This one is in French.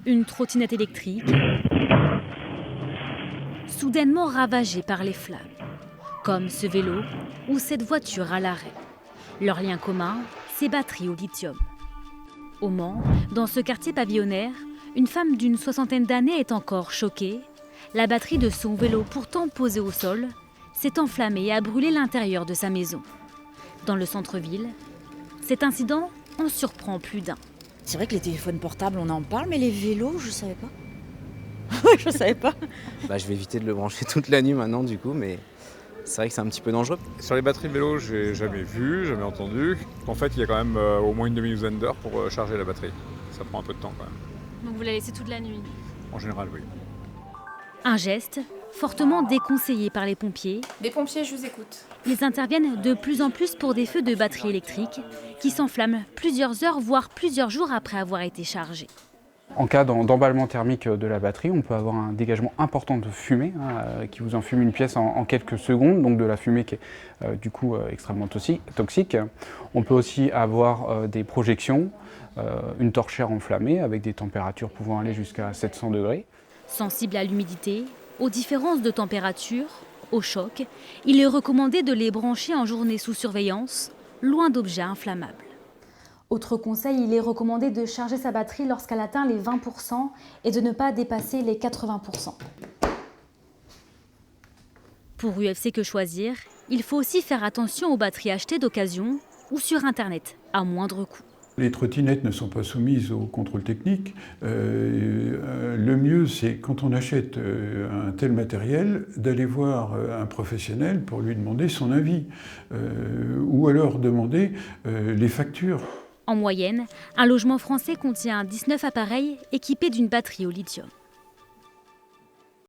Une trottinette électrique, soudainement ravagée par les flammes, comme ce vélo ou cette voiture à l'arrêt. Leur lien commun, ces batteries au lithium. Au Mans, dans ce quartier pavillonnaire, une femme d'une soixantaine d'années est encore choquée. La batterie de son vélo, pourtant posée au sol, s'est enflammée et a brûlé l'intérieur de sa maison. Dans le centre-ville, cet incident en surprend plus d'un. C'est vrai que les téléphones portables, on en parle, mais les vélos, je savais pas. Je savais pas. Je vais éviter de le brancher toute la nuit maintenant du coup, mais c'est vrai que c'est un petit peu dangereux. Sur les batteries de vélo, j'ai jamais vu, jamais entendu. En fait, il y a quand même au moins une demi-douzaine d'heures pour charger la batterie. Ça prend un peu de temps quand même. Donc vous la laissez toute la nuit? En général, oui. Un geste fortement déconseillé par les pompiers. Les pompiers, je vous écoute. Ils interviennent de plus en plus pour des feux de batterie électrique qui s'enflamment plusieurs heures, voire plusieurs jours après avoir été chargés. En cas d'emballement thermique de la batterie, on peut avoir un dégagement important de fumée qui vous enfume une pièce en quelques secondes, donc de la fumée qui est du coup extrêmement toxique. On peut aussi avoir des projections, une torchère enflammée avec des températures pouvant aller jusqu'à 700 degrés. Sensibles à l'humidité, aux différences de température, au choc, il est recommandé de les brancher en journée sous surveillance, loin d'objets inflammables. Autre conseil, il est recommandé de charger sa batterie lorsqu'elle atteint les 20% et de ne pas dépasser les 80%. Pour UFC Que Choisir, il faut aussi faire attention aux batteries achetées d'occasion ou sur Internet, à moindre coût. Les trottinettes ne sont pas soumises au contrôle technique. Le mieux, c'est quand on achète un tel matériel, d'aller voir un professionnel pour lui demander son avis, ou alors demander les factures. En moyenne, un logement français contient 19 appareils équipés d'une batterie au lithium.